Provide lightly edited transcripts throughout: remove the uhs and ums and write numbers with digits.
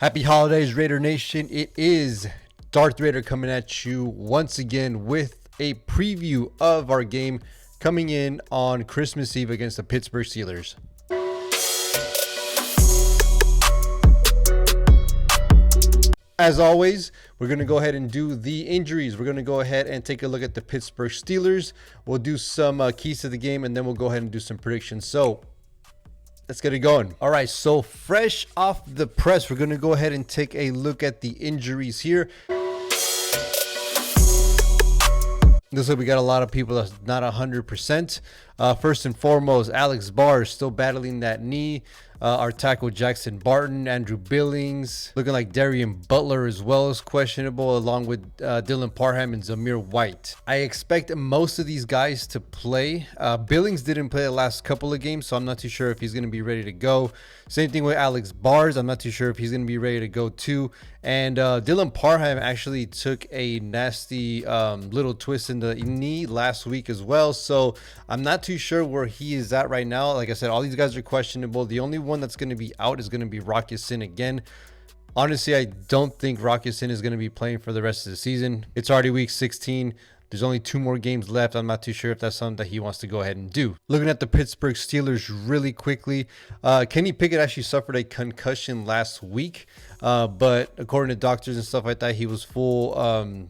Happy holidays, Raider Nation. It is Darth Raider coming at you once again with a preview of our game coming in on Christmas Eve against the Pittsburgh Steelers. As always, we're going to go ahead and do the injuries. We're going to go ahead and take a look at the Pittsburgh Steelers. We'll do some keys to the game, and then we'll go ahead and do some predictions. So let's get it going. All right, so fresh off the press, we're going to go ahead and take a look at the injuries here. Looks like we got a lot of people that's not 100%. First and foremost, Alex Barr is still battling that knee. Our tackle Jackson Barton, Andrew Billings, looking like Darian Butler as well is questionable, along with Dylan Parham and Zamir White. I expect most of these guys to play. Billings didn't play the last couple of games, so I'm not too sure if he's going to be ready to go. Same thing with Alex Barr. I'm not too sure if he's going to be ready to go too. And Dylan Parham actually took a nasty little twist in the knee last week as well, so I'm not too sure where he is at right now. Like I said, all these guys are questionable. The only one that's going to be out is going to be Rock Ya-Sin again. Honestly, I don't think Rock Ya-Sin is going to be playing for the rest of the season. It's already week 16. There's only 2 more games left. I'm not too sure if that's something that he wants to go ahead and do. Looking at the Pittsburgh Steelers really quickly, Kenny Pickett actually suffered a concussion last week, but according to doctors and stuff like that, he was full.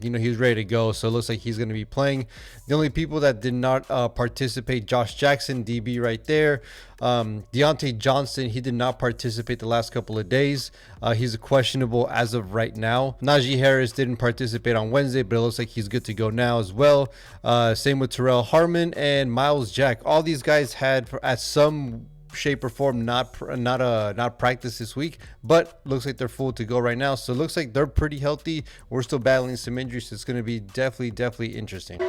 He was ready to go, so it looks like he's going to be playing. The only people that did not participate, Josh Jackson, DB right there. Deontay Johnson, he did not participate the last couple of days. He's questionable as of right now. Najee Harris didn't participate on Wednesday, but it looks like he's good to go now as well. Same with Terrell Harmon and Miles Jack. All these guys had, at some shape or form, not practice this week, but looks like they're full to go right now. So it looks like they're pretty healthy. We're still battling some injuries, so it's going to be definitely interesting.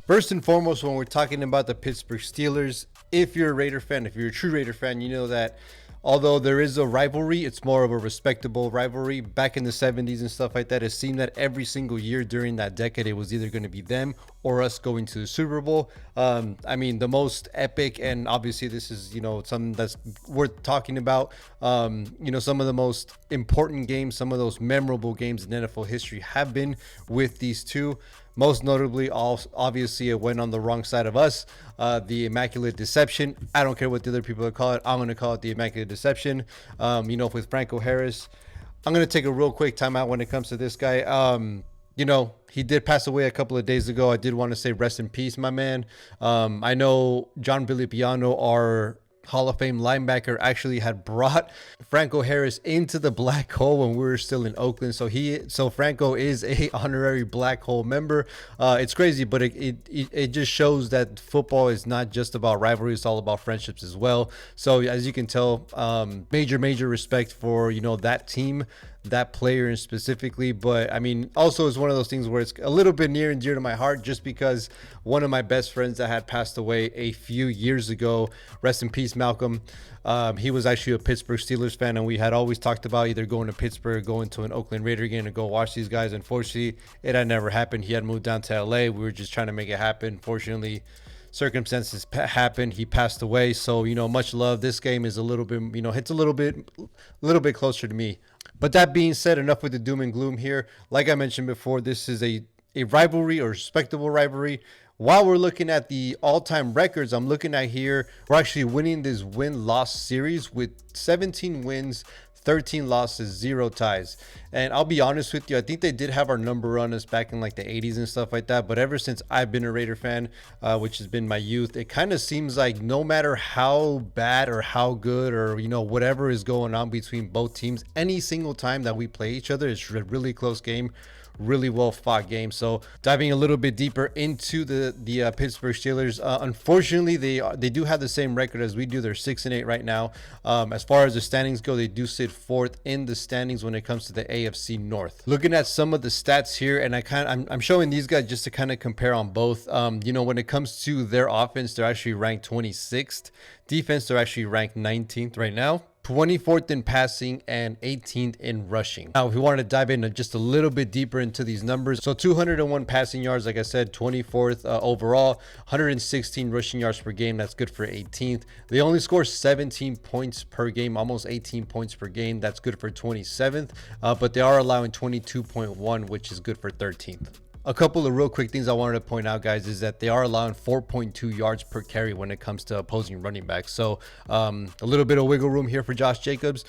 First and foremost, when we're talking about the Pittsburgh Steelers, if you're a Raider fan, if you're a true Raider fan, you know that although there is a rivalry, it's more of a respectable rivalry. Back in the 70s and stuff like that, it seemed that every single year during that decade, it was either going to be them or us going to the Super Bowl. I mean, the most epic, and obviously this is, something that's worth talking about. Some of the most important games, some of those memorable games in NFL history have been with these two. Most notably, obviously, it went on the wrong side of us. The Immaculate Deception. I don't care what the other people call it. I'm going to call it the Immaculate Deception. With Franco Harris. I'm going to take a real quick timeout when it comes to this guy. He did pass away a couple of days ago. I did want to say rest in peace, my man. I know John Billy Piano, our Hall of Fame linebacker, actually had brought Franco Harris into the black hole when we were still in Oakland. So Franco is a honorary black hole member. It's crazy, but it just shows that football is not just about rivalry. It's all about friendships as well. So as you can tell, major respect for, that team, that player and specifically. But I mean, also it's one of those things where it's a little bit near and dear to my heart, just because one of my best friends that had passed away a few years ago, rest in peace, Malcolm. He was actually a Pittsburgh Steelers fan, and we had always talked about either going to Pittsburgh, going to an Oakland Raider game to go watch these guys. Unfortunately, it had never happened. He had moved down to LA. We were just trying to make it happen. Fortunately, circumstances happened. He passed away. So, much love. This game is a little bit, hits a little bit closer to me. But that being said, enough with the doom and gloom here. Like I mentioned before, this is a rivalry, or respectable rivalry. While we're looking at the all-time records, I'm looking at here, we're actually winning this win-loss series with 17 wins, 13 losses, 0 ties. And I'll be honest with you, I think they did have our number on us back in like the 80s and stuff like that. But ever since I've been a Raider fan, which has been my youth, it kind of seems like no matter how bad or how good or, whatever is going on between both teams, any single time that we play each other, it's a really close game. Really well fought game. So diving a little bit deeper into the Pittsburgh Steelers, unfortunately they do have the same record as we do. They're 6-8 right now. As far as the standings go, they do sit 4th in the standings when it comes to the AFC North. Looking at some of the stats here, and I'm showing these guys just to kind of compare on both. When it comes to their offense, they're actually ranked 26th. Defense, they're actually ranked 19th right now. 24th in passing, and 18th in rushing. Now, if we wanted to dive in just a little bit deeper into these numbers, so 201 passing yards, like I said, 24th overall, 116 rushing yards per game. That's good for 18th. They only score 17 points per game, almost 18 points per game. That's good for 27th, but they are allowing 22.1, which is good for 13th. A couple of real quick things I wanted to point out, guys, is that they are allowing 4.2 yards per carry when it comes to opposing running backs. So a little bit of wiggle room here for Josh Jacobs.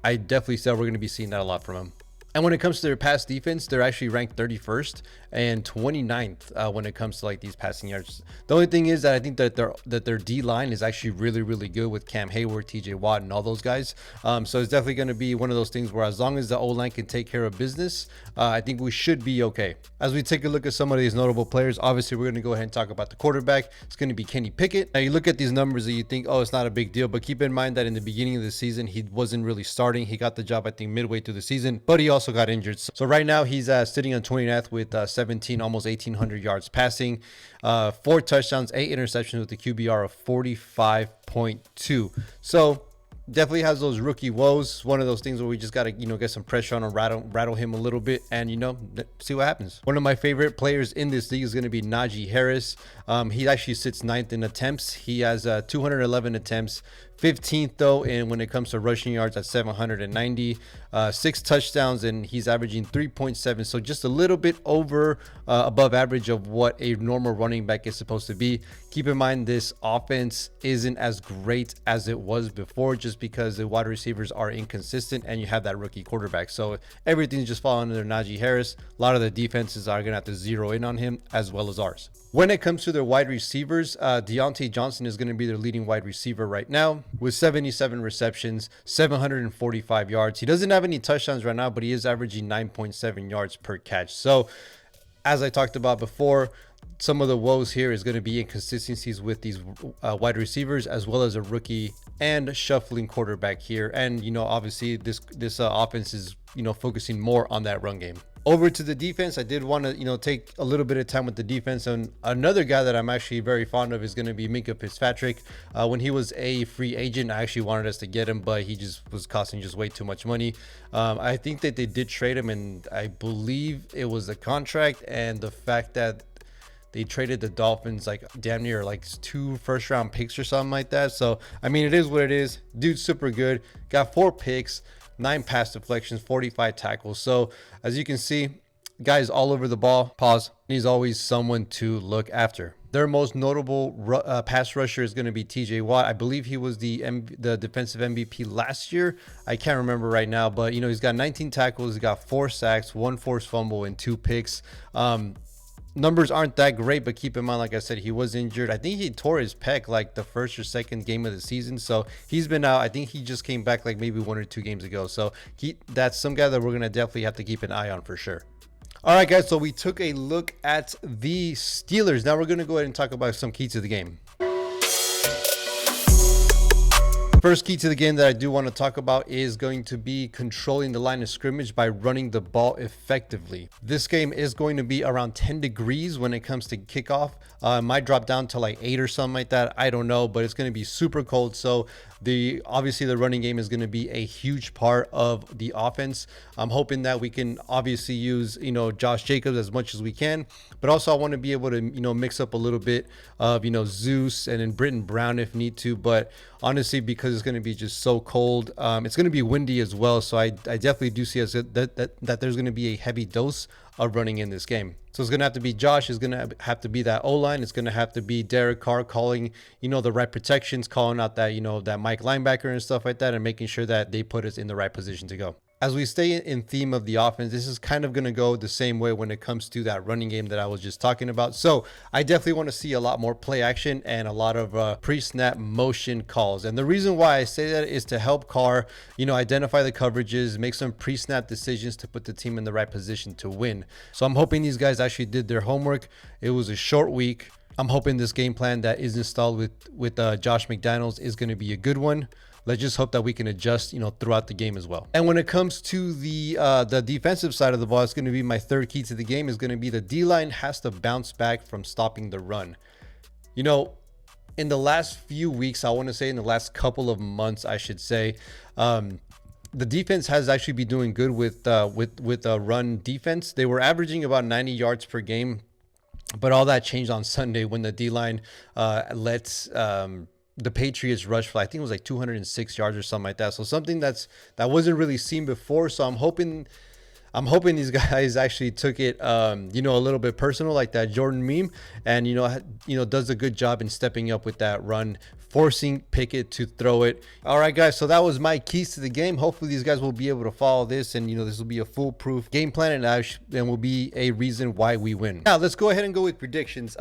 I definitely said we're going to be seeing that a lot from him. And when it comes to their pass defense, they're actually ranked 31st and 29th when it comes to like these passing yards. The only thing is that I think that their D line is actually really good with Cam Hayward, TJ Watt, and all those guys. So it's definitely going to be one of those things where as long as the O-line can take care of business, I think we should be okay. As we take a look at some of these notable players, obviously we're going to go ahead and talk about the quarterback. It's going to be Kenny Pickett. Now you look at these numbers and you think, oh, it's not a big deal, but keep in mind that in the beginning of the season, he wasn't really starting. He got the job, I think, midway through the season, but he also got injured. So right now he's sitting on 29th with 17, almost 1,800 yards passing, 4 touchdowns, 8 interceptions with a QBR of 45.2. So definitely has those rookie woes. One of those things where we just got to, get some pressure on him, rattle him a little bit, and, see what happens. One of my favorite players in this league is going to be Najee Harris. He actually sits 9th in attempts. He has 211 attempts, 15th though, and when it comes to rushing yards at 790, 6 touchdowns, and he's averaging 3.7. So just a little bit above average of what a normal running back is supposed to be. Keep in mind, this offense isn't as great as it was before, just because the wide receivers are inconsistent and you have that rookie quarterback. So everything's just falling under Najee Harris. A lot of the defenses are going to have to zero in on him, as well as ours. When it comes to their wide receivers, Deontay Johnson is going to be their leading wide receiver right now with 77 receptions, 745 yards. He doesn't have any touchdowns right now, but he is averaging 9.7 yards per catch. So as I talked about before, some of the woes here is going to be inconsistencies with these wide receivers, as well as a rookie and shuffling quarterback here. And, obviously this offense is, focusing more on that run game. Over to the defense, I did want to, take a little bit of time with the defense. And another guy that I'm actually very fond of is going to be Minkah Fitzpatrick. When he was a free agent, I actually wanted us to get him, but he just was costing just way too much money. I think that they did trade him, and I believe it was the contract and the fact that they traded the Dolphins like damn near like 2 first-round picks or something like that. So, I mean, it is what it is. Dude's super good. Got 4 picks. 9 pass deflections, 45 tackles. So as you can see, guys all over the ball. Pause. He's always someone to look after. Their most notable pass rusher is going to be TJ Watt. I believe he was the defensive MVP last year. I can't remember right now, but he's got 19 tackles. He's got 4 sacks, 1 forced fumble, and 2 picks. Numbers aren't that great, but keep in mind, like I said, he was injured. I think he tore his pec like the first or second game of the season. So he's been out. I think he just came back like maybe 1 or 2 games ago. So that's some guy that we're going to definitely have to keep an eye on for sure. All right, guys. So we took a look at the Steelers. Now we're going to go ahead and talk about some keys to the game. First key to the game that I do want to talk about is going to be controlling the line of scrimmage by running the ball effectively. This game is going to be around 10 degrees when it comes to kickoff. It might drop down to like 8 or something like that. I don't know, but it's going to be super cold. So obviously the running game is going to be a huge part of the offense. I'm hoping that we can obviously use, Josh Jacobs as much as we can, but also I want to be able to, mix up a little bit of, Zeus and then Britton Brown if need to. But honestly, because it's going to be just so cold, it's going to be windy as well. So I definitely do see that there's going to be a heavy dose of running in this game. So it's going to have to be Josh. It's going to have to be that O-line. It's going to have to be Derek Carr calling, the right protections, calling out that, that Mike linebacker and stuff like that, and making sure that they put us in the right position to go. As we stay in theme of the offense, this is kind of going to go the same way when it comes to that running game that I was just talking about. So I definitely want to see a lot more play action and a lot of pre-snap motion calls. And the reason why I say that is to help Carr, identify the coverages, make some pre-snap decisions to put the team in the right position to win. So I'm hoping these guys actually did their homework. It was a short week. I'm hoping this game plan that is installed with Josh McDaniels is going to be a good one. Let's just hope that we can adjust, throughout the game as well. And when it comes to the defensive side of the ball, it's going to be my third key to the game is going to be the D-line has to bounce back from stopping the run. in the last few weeks, I want to say in the last couple of months, I should say, the defense has actually been doing good with run defense. They were averaging about 90 yards per game, but all that changed on Sunday when the D-line lets the Patriots rush for, I think it was like 206 yards or something like that. So something that wasn't really seen before. So I'm hoping these guys actually took it, a little bit personal, like that Jordan meme, and does a good job in stepping up with that run, forcing Pickett to throw it. All right, guys. So that was my keys to the game. Hopefully, these guys will be able to follow this, and this will be a foolproof game plan, and will be a reason why we win. Now, let's go ahead and go with predictions.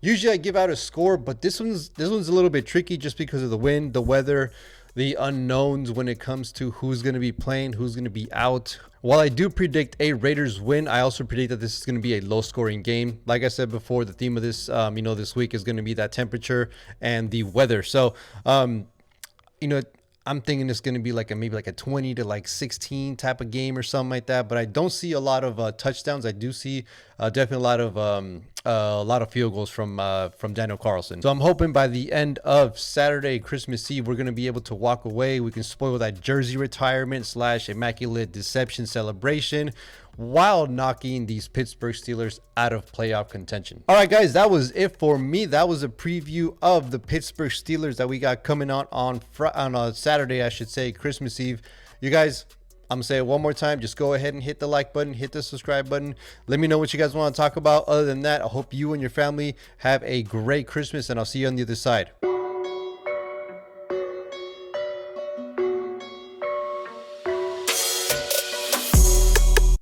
Usually, I give out a score, but this one's a little bit tricky just because of the wind, the weather, the unknowns when it comes to who's going to be playing, who's going to be out. While I do predict a Raiders win, I also predict that this is going to be a low-scoring game. Like I said before, the theme of this, this week is going to be that temperature and the weather. So, I'm thinking it's going to be maybe a 20 to 16 type of game or something like that. But I don't see a lot of touchdowns. I do see definitely a lot of field goals from Daniel Carlson. So I'm hoping by the end of Saturday, Christmas Eve, we're going to be able to walk away. We can spoil that jersey retirement / Immaculate Deception celebration while knocking these Pittsburgh Steelers out of playoff contention. All right, guys, that was it for me. That was a preview of the Pittsburgh Steelers that we got coming out on Saturday, I should say, Christmas Eve. You guys, I'm going to say it one more time. Just go ahead and hit the like button, hit the subscribe button. Let me know what you guys want to talk about. Other than that, I hope you and your family have a great Christmas, and I'll see you on the other side.